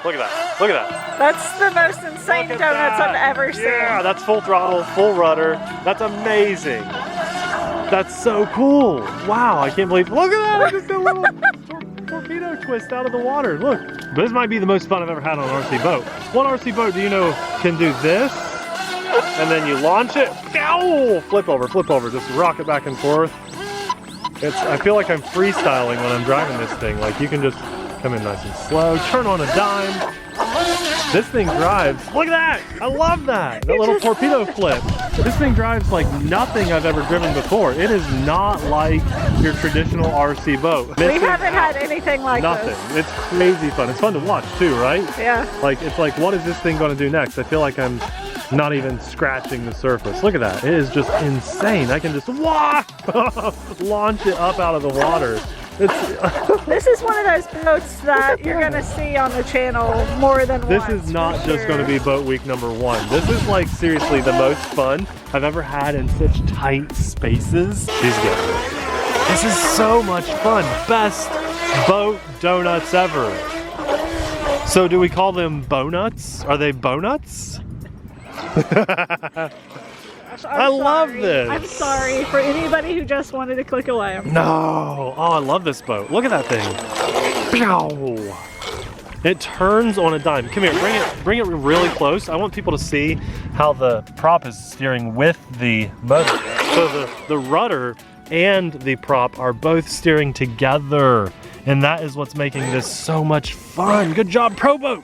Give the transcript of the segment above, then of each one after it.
Look at that. Look at that. That's the most insane Look at donuts that. I've ever seen. Yeah, that's full throttle, full rudder. That's amazing. That's so cool. Wow, I can't believe. Look at that. I just did a little torpedo twist out of the water. Look, this might be the most fun I've ever had on an RC boat. One RC boat, do you know, can do this, and then you launch it. Ow! Flip over, just rock it back and forth. I feel like I'm freestyling when I'm driving this thing. Like you can just come in nice and slow, turn on a dime. This thing drives. Look at that! I love that! That little torpedo flip. This thing drives like nothing I've ever driven before. It is not like your traditional RC boat. We haven't had anything like nothing. this. It's crazy fun. It's fun to watch too, right? Yeah. Like it's like, what is this thing going to do next? I feel like I'm not even scratching the surface. Look at that. It is just insane. I can just launch it up out of the water. This is one of those boats that you're going to see on the channel more than once. This is not just going to be boat week #1. This is like seriously the most fun I've ever had in such tight spaces. She's good. This is so much fun. Best boat donuts ever. So do we call them bonuts? Are they bonuts? I love this. I'm sorry for anybody who just wanted to click away. No. Oh, I love this boat. Look at that thing. Pow. It turns on a dime. Come here, bring it really close. I want people to see how the prop is steering with the motor. So the rudder and the prop are both steering together. And that is what's making this so much fun. Good job, Pro Boat.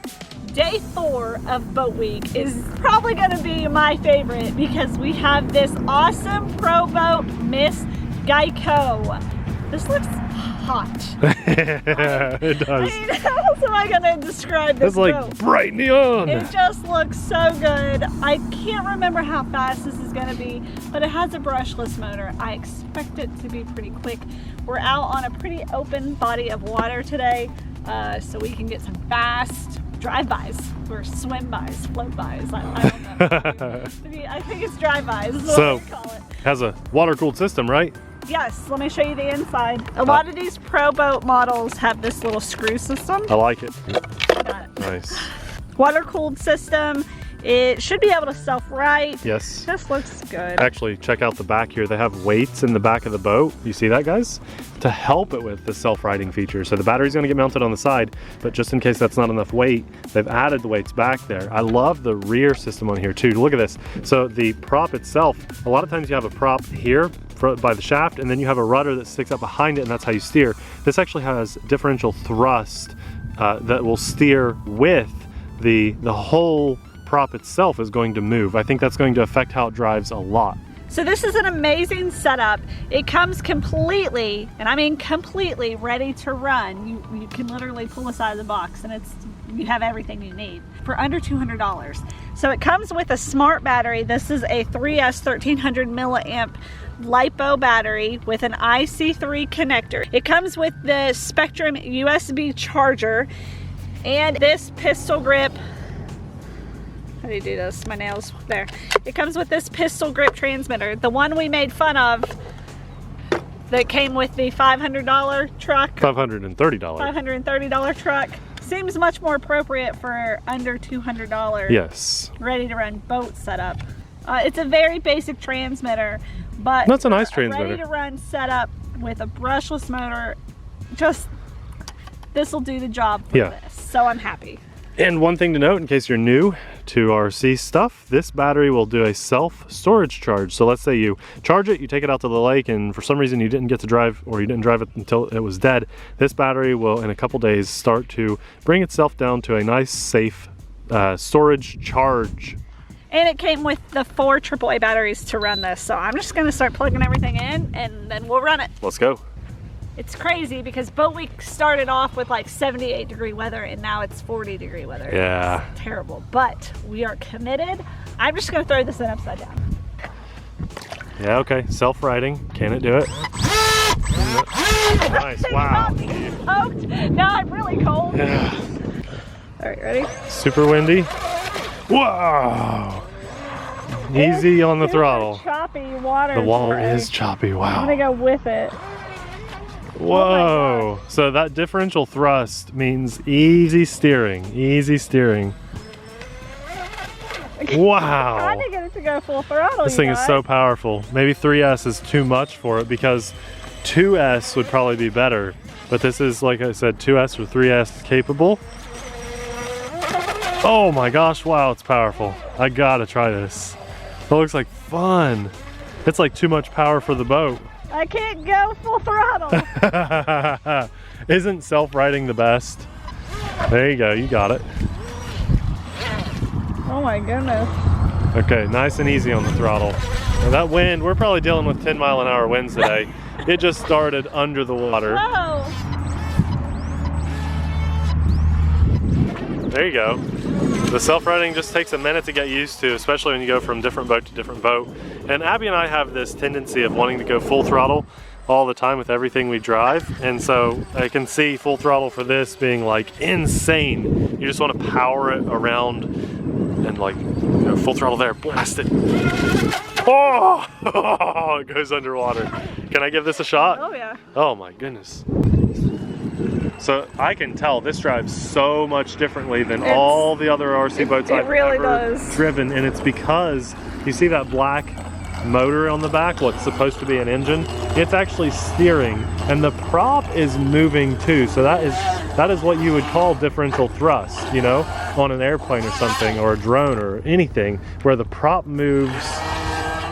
Day 4 of Boat Week is probably going to be my favorite because we have this awesome Pro Boat Miss GEICO. This looks hot. It does. I mean, how else am I going to describe this It's like boat? bright neon. It just looks so good. I can't remember how fast this is going to be, but it has a brushless motor. I expect it to be pretty quick. We're out on a pretty open body of water today, so we can get some fast drive-bys or swim-bys, float-bys. I don't know. I think it's drive-bys is what we call it. Has a water-cooled system, right? Yes, let me show you the inside. A lot of these Pro Boat models have this little screw system. I like it. Nice. Water-cooled system. It should be able to self-right. Yes. This looks good. Actually, check out the back here. They have weights in the back of the boat. You see that, guys? To help it with the self-righting feature. So the battery's going to get mounted on the side, but just in case that's not enough weight, they've added the weights back there. I love the rear system on here too. Look at this. So the prop itself, a lot of times you have a prop here by the shaft, and then you have a rudder that sticks up behind it, and that's how you steer. This actually has differential thrust that will steer with the whole prop itself is going to move. I think that's going to affect how it drives a lot. So this is an amazing setup. It comes completely, and I mean completely, ready to run. You can literally pull this out of the box and you have everything you need for under $200. So it comes with a smart battery. This is a 3S 1300 milliamp LiPo battery with an IC3 connector. It comes with the Spectrum USB charger and this pistol grip. How do you do this? My nails there. It comes with this pistol grip transmitter, the one we made fun of that came with the $500 truck. $530. $530 truck. Seems much more appropriate for under $200. Yes. Ready to run boat setup. It's a very basic transmitter, but that's a nice transmitter. Ready to run setup with a brushless motor. Just this will do the job for this. So I'm happy. And one thing to note, in case you're new to RC stuff, this battery will do a self-storage charge. So let's say you charge it, you take it out to the lake, and for some reason you didn't get to drive, or you didn't drive it until it was dead. This battery will, in a couple days, start to bring itself down to a nice, safe storage charge. And it came with the 4 AAA batteries to run this. So I'm just gonna start plugging everything in, and then we'll run it. Let's go. It's crazy because Boat Week started off with like 78-degree weather and now it's 40-degree weather. Yeah. It's terrible, but we are committed. I'm just gonna throw this in upside down. Yeah, okay, self-righting. Can it do it? Nice, wow. Now I'm really cold. Yeah. All right, ready? Super windy. Wow. Easy on the throttle. Choppy water. The water is choppy, wow. I'm gonna go with it. Whoa. So that differential thrust means easy steering. Easy steering. Wow. Trying to get it to go full throttle. This thing is so powerful. Maybe 3S is too much for it because 2S would probably be better. But this is, like I said, 2S or 3S capable. Oh my gosh, wow, it's powerful. I gotta try this. It looks like fun. It's like too much power for the boat. I can't go full throttle. Isn't self-riding the best? There you go, you got it. Oh my goodness. Okay, nice and easy on the throttle. Now that wind, we're probably dealing with 10-mile-an-hour winds today. It just started under the water. Whoa. There you go. The self-riding just takes a minute to get used to, especially when you go from different boat to different boat. And Abby and I have this tendency of wanting to go full throttle all the time with everything we drive. And so I can see full throttle for this being like insane. You just want to power it around and like, you know, full throttle there, blast it. Oh, it goes underwater. Can I give this a shot? Oh yeah. Oh my goodness. So I can tell this drives so much differently than all the other RC boats I've ever driven, and it's because you see that black motor on the back, what's supposed to be an engine, it's actually steering, and the prop is moving too. So that is what you would call differential thrust, you know, on an airplane or something, or a drone or anything, where the prop moves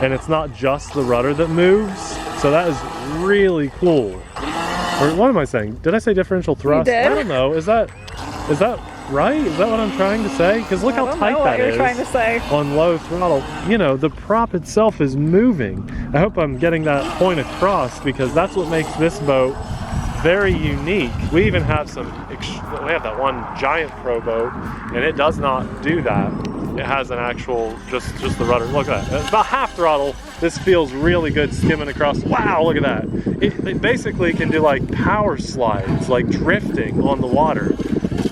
and it's not just the rudder that moves. So that is really cool. Or what am I saying? Did I say differential thrust? You did. I don't know. Is that right? Is that what I'm trying to say? Because look how tight that is. Trying to say. On low throttle. You know, the prop itself is moving. I hope I'm getting that point across, because that's what makes this boat very unique. We even have we have that one giant Pro boat, and it does not do that. It has an actual, just the rudder. Look at that. It's about half throttle. This feels really good skimming across. Wow, look at that. It basically can do like power slides, like drifting on the water.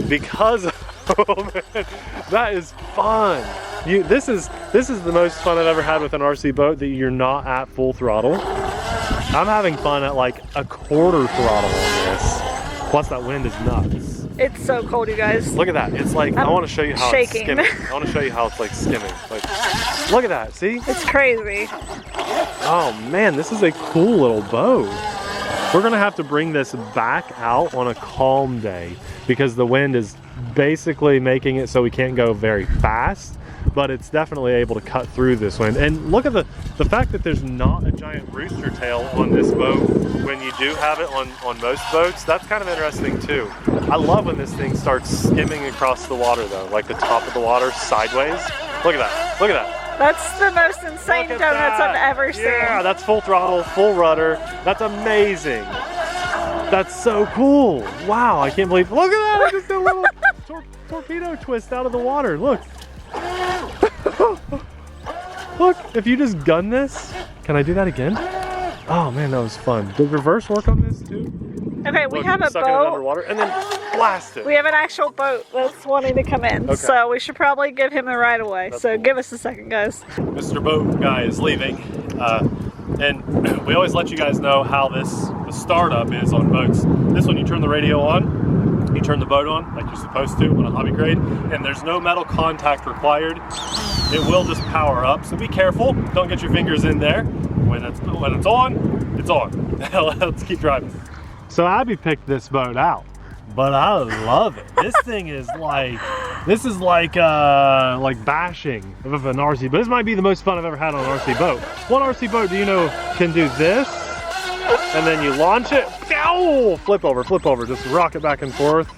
Because, oh man, that is fun. This is the most fun I've ever had with an RC boat that you're not at full throttle. I'm having fun at like a quarter throttle on this. Plus that wind is nuts. It's so cold, you guys. Look at that. It's like, I want to show you how it's skimming. I want to show you how it's like skimming. Like, look at that, see? It's crazy. Oh man, this is a cool little boat. We're gonna have to bring this back out on a calm day, because the wind is basically making it so we can't go very fast, but it's definitely able to cut through this wind. And look at the fact that there's not a giant rooster tail on this boat when you do have it on most boats. That's kind of interesting too. I love when this thing starts skimming across the water though, like the top of the water sideways. Look at that, look at that. That's the most insane donuts I've ever seen. Yeah, that's full throttle, full rudder. That's amazing. That's so cool. Wow, I can't believe, look at that. I just did a little torpedo twist out of the water. Look. Look, if you just gun this, can I do that again? Oh man, that was fun. Did reverse work on this too? Okay, we have a sucking it boat. Underwater and then blast it. We have an actual boat that's wanting to come in, so we should probably give him the right of way. So give us a second, guys. Mr. Boat Guy is leaving, and we always let you guys know how the startup is on boats. This one, you turn the radio on, you turn the boat on like you're supposed to on a hobby crate, and there's no metal contact required. It will just power up, so be careful. Don't get your fingers in there. When it's on, it's on. Let's keep driving. So Abby picked this boat out, but I love it. This thing is like, this is like bashing of an RC boat. This might be the most fun I've ever had on an RC boat. What RC boat do you know can do this? And then you launch it, ow, flip over, just rock it back and forth.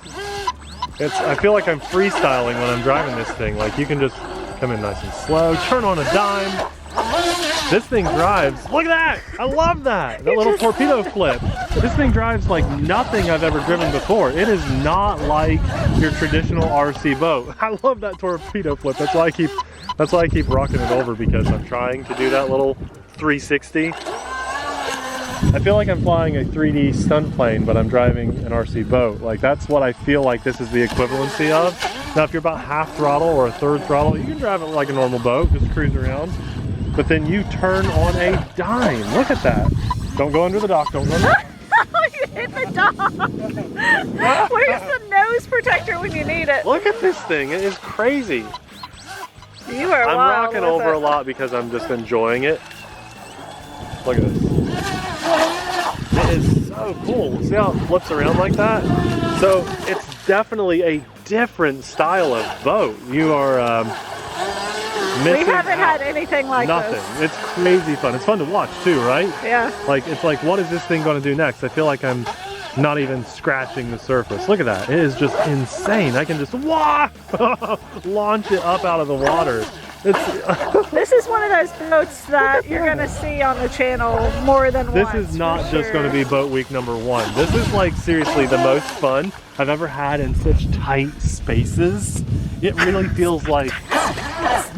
I feel like I'm freestyling when I'm driving this thing. Like you can just come in nice and slow, turn on a dime. This thing drives, look at that, I love that little torpedo flip. This thing drives like nothing I've ever driven before. It is not like your traditional RC boat. I love that torpedo flip. That's why I keep rocking it over, because I'm trying to do that little 360. I feel like I'm flying a 3D stunt plane, but I'm driving an RC boat. Like that's what I feel like this is the equivalency of. Now if you're about half throttle or a third throttle, you can drive it like a normal boat, just cruise around. But then you turn on a dime. Look at that. Don't go under the dock, don't go under the dock. hit the dog. Where's the nose protector when you need it? Look at this thing. It is crazy. You are I'm wild rocking with over it. a lot because I'm just enjoying it. Look at this. It is so cool. See how it flips around like that? So it's definitely a different style of boat. You are We missing haven't out. had anything like Nothing. this. It's crazy fun. It's fun to watch too, right? Yeah. Like, it's like, what is this thing going to do next? I feel like I'm not even scratching the surface. Look at that. It is just insane. I can just launch it up out of the water. It's This is one of those boats that you're going to see on the channel more than this once. is not for just going to be boat week #1. This is like seriously the most fun I've ever had in such tight spaces. It really feels like,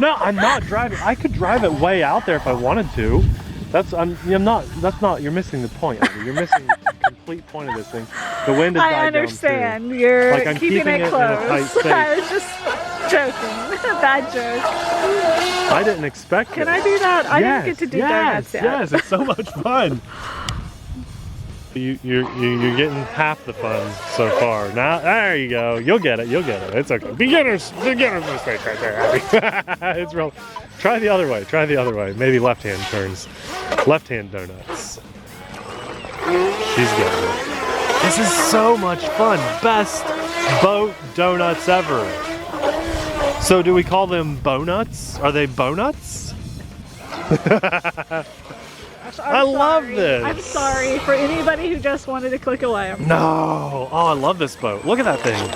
no, I'm not driving. I could drive it way out there if I wanted to. That's you're missing the point. Eddy. You're missing the complete point of this thing. The wind is I died understand. down too. You're Like, I'm keeping keeping it it in a close. tight space. I was just joking. Bad joke. I didn't expect Can it. I do that? I didn't get to do donuts yet. Yes, it's so much fun. You're getting half the fun so far. Now, there you go. You'll get it. You'll get it. It's okay. Beginner's mistake right there, Eddy. It's real. Try the other way. Try the other way. Maybe left-hand turns. Left-hand donuts. She's getting it. This is so much fun. Best boat donuts ever. So do we call them bonuts? Are they bonuts? I love this. I'm sorry for anybody who just wanted to click away. No. Oh, I love this boat. Look at that thing.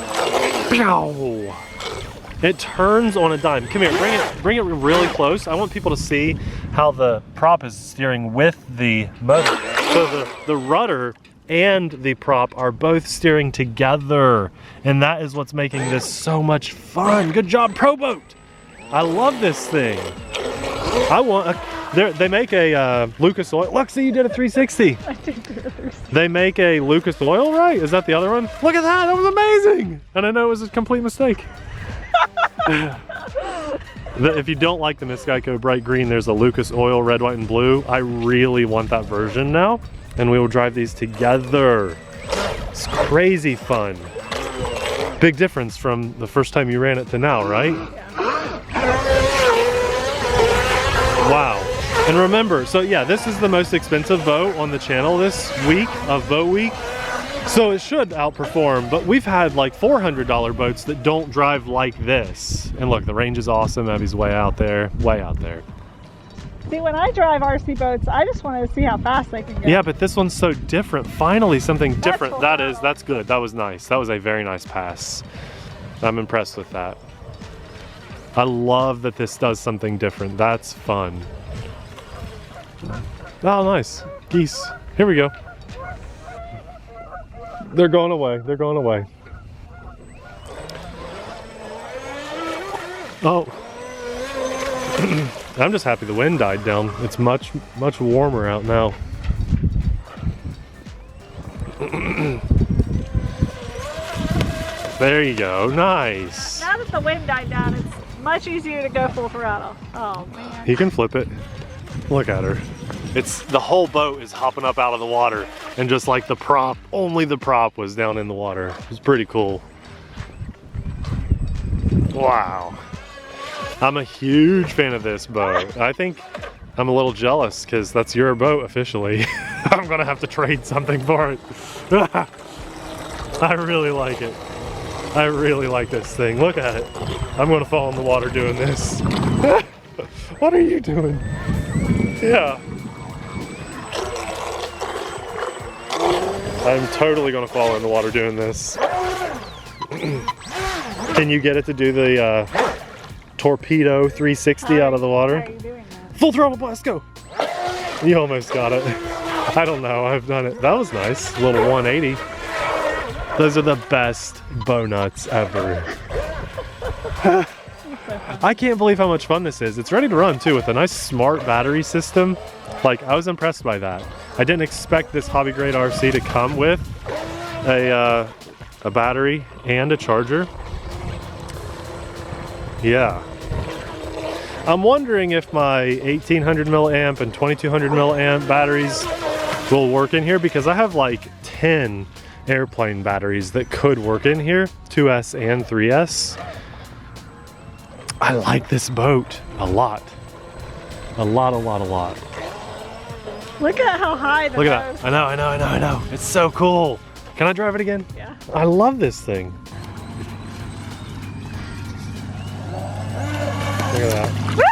Pew. It turns on a dime. Come here, bring it really close. I want people to see how the prop is steering with the motor. So the rudder and the prop are both steering together. And that is what's making this so much fun. Good job, Pro Boat. I love this thing. I want a, they make a Lucas Oil. Look, see, you did a 360. I did do the 360. They make a Lucas Oil, right? Is that the other one? Look at that, that was amazing. And I know it was a complete mistake. If you don't like the Miss GEICO bright green, there's a Lucas Oil red, white, and blue. I really want that version now. And we will drive these together. It's crazy fun. Big difference from the first time you ran it to now, right? Wow. And remember, so yeah, this is the most expensive boat on the channel this week of Boat Week. So it should outperform, but we've had like $400 boats that don't drive like this. And look, the range is awesome. Abby's way out there, way out there. See, when I drive RC boats, I just wanted to see how fast they can go. Yeah, but this one's so different. Finally, something different. That's That's good. That was nice. That was a very nice pass. I'm impressed with that. I love that this does something different. That's fun. Oh, nice. Geese. Here we go. They're going away. They're going away. Oh. I'm just happy the wind died down. It's much warmer out now. There you go. Nice. Now that the wind died down, it's much easier to go full throttle. Oh, man. He can flip it. Look at her. It's the whole boat is hopping up out of the water, and just like the prop, only the prop was down in the water. It was pretty cool. Wow. I'm a huge fan of this boat. I think I'm a little jealous because that's your boat officially. I'm gonna have to trade something for it. I really like it. I really like this thing. Look at it. I'm gonna fall in the water doing this. What are you doing? Yeah. I'm totally gonna fall in the water doing this. Can you get it to do the torpedo 360 out of the water? How are you doing that? Full throttle blast, go! You almost got it. I don't know, I've done it. That was nice, a little 180. Those are the best bow nuts ever. I can't believe how much fun this is. It's ready to run too with a nice smart battery system. Like, I was impressed by that. I didn't expect this hobby grade RC to come with a battery and a charger. Yeah. I'm wondering if my 1800 milliamp and 2200 milliamp batteries will work in here, because I have like 10 airplane batteries that could work in here, 2S and 3S. I like this boat a lot. A lot. Look at how high the Look at that. I know. It's so cool. Can I drive it again? Yeah. I love this thing. Look at that. Woo!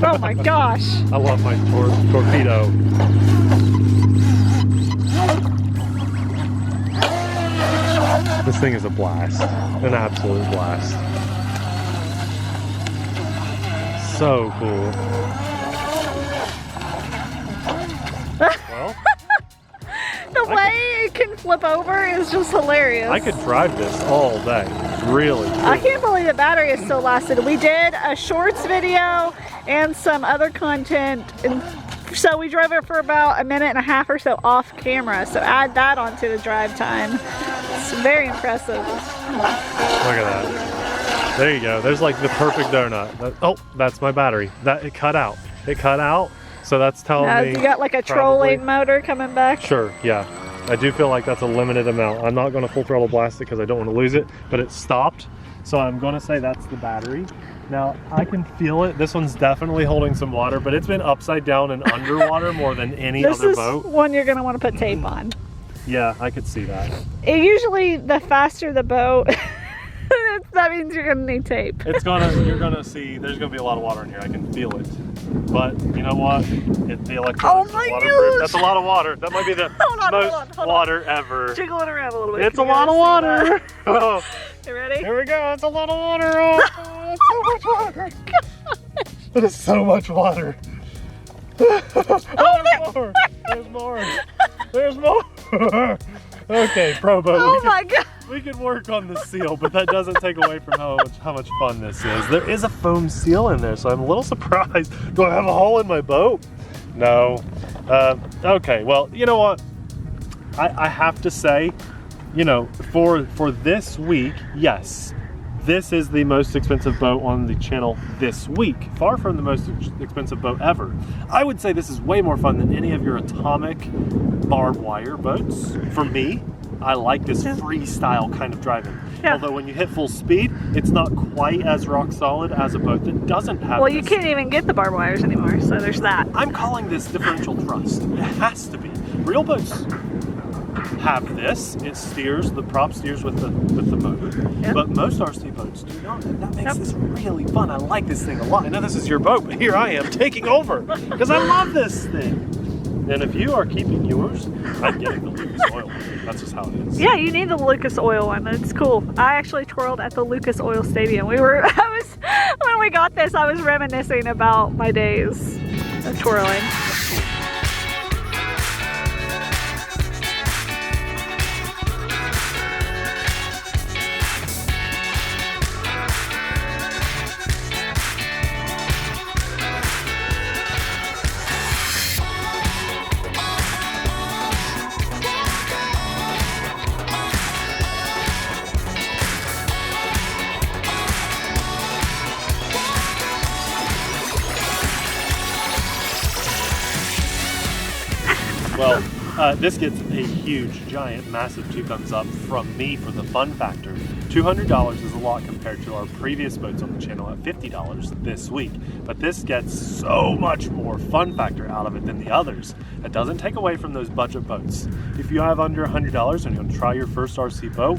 Oh my gosh. I love my torpedo. This thing is a blast. An absolute blast. So cool. Well, The way it can flip over is just hilarious. I could drive this all day. Really. I can't believe the battery is still lasted. We did a shorts video and some other content, and so we drove it for about a minute and a half or so off camera. So add that onto the drive time. It's very impressive. Look at that. There you go. There's like the perfect donut. Oh, that's my battery. It cut out. It cut out. So that's telling me. You got like a trolling motor coming back? Sure, yeah. I do feel like that's a limited amount. I'm not going to full throttle blast it because I don't want to lose it, but it stopped. So I'm going to say that's the battery. Now I can feel it. This one's definitely holding some water, but it's been upside down and underwater more than any other boat. This is one you're going to want to put tape on. Yeah, I could see that. Usually the faster the boat, that means you're going to need tape. You're going to see, there's going to be a lot of water in here. I can feel it. But you know what? The electronics is waterproof. That's a lot of water. That might be the most water ever. Jiggle it around a little bit. It's a lot of water. Oh. You ready? Here we go. It's a lot of water. Oh, it's so much water. It is so much water. Oh, there's more. There's more. Okay, Pro Boat. Oh my God. We could work on the seal, but that doesn't take away from how much fun this is. There is a foam seal in there, so I'm a little surprised. Do I have a hole in my boat? No. Okay, well, you know what? I have to say, you know, for this week, yes, this is the most expensive boat on the channel this week. Far from the most expensive boat ever. I would say this is way more fun than any of your atomic barbed wire boats. For me, I like this freestyle kind of driving. Yeah. Although when you hit full speed, it's not quite as rock solid as a boat that doesn't have Well, you can't even get the barbed wires anymore, so there's that. I'm calling this differential thrust. It has to be. Real boats have this. It steers, the prop steers with the motor. Yeah. But most RC boats do not. And that makes this really fun. I like this thing a lot. I know this is your boat, but here I am taking over because I love this thing. And if you are keeping yours, I'm getting the Lucas Oil one. That's just how it is. Yeah, you need the Lucas Oil one. It's cool. I actually twirled at the Lucas Oil Stadium. When we got this, I was reminiscing about my days of twirling. Well, this gets a huge, giant, massive 2 thumbs up from me for the fun factor. $200 is a lot compared to our previous boats on the channel at $50 this week, but this gets so much more fun factor out of it than the others. It doesn't take away from those budget boats. If you have under $100 and you want to try your first RC boat,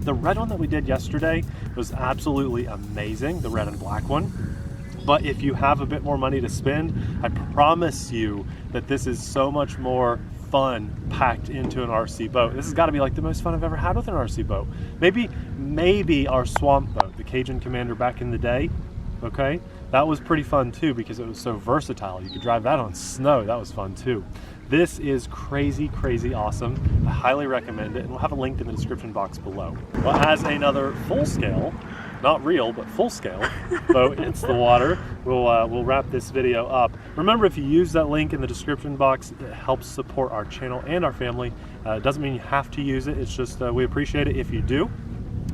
the red one that we did yesterday was absolutely amazing, the red and black one. But if you have a bit more money to spend, I promise you that this is so much more fun packed into an RC boat. This has got to be like the most fun I've ever had with an RC boat. Maybe our swamp boat, the Cajun Commander back in the day, okay? That was pretty fun too because it was so versatile. You could drive that on snow. That was fun too. This is crazy, crazy awesome. I highly recommend it, and we'll have a link in the description box below. Well, as another full scale, not real, but full scale boat hits the water, we'll wrap this video up. Remember, if you use that link in the description box, it helps support our channel and our family. It doesn't mean you have to use it. It's just we appreciate it if you do.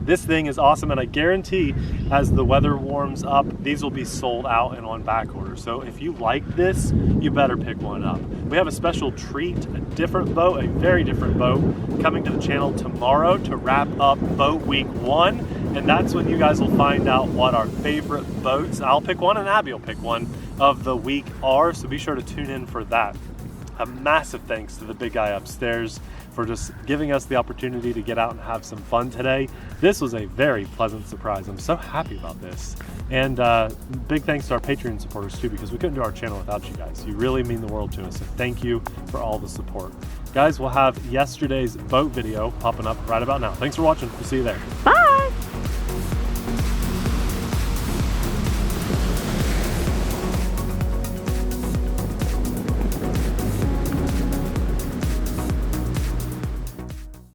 This thing is awesome, and I guarantee as the weather warms up, these will be sold out and on back order. So if you like this, you better pick one up. We have a special treat, a different boat, a very different boat, coming to the channel tomorrow to wrap up boat week 1. And that's when you guys will find out what our favorite boats, I'll pick one and Abby will pick one, of the week are. So be sure to tune in for that. A massive thanks to the big guy upstairs for just giving us the opportunity to get out and have some fun today. This was a very pleasant surprise. I'm so happy about this. And big thanks to our Patreon supporters too, because we couldn't do our channel without you guys. You really mean the world to us. So thank you for all the support. Guys, we'll have yesterday's boat video popping up right about now. Thanks for watching. We'll see you there. Bye.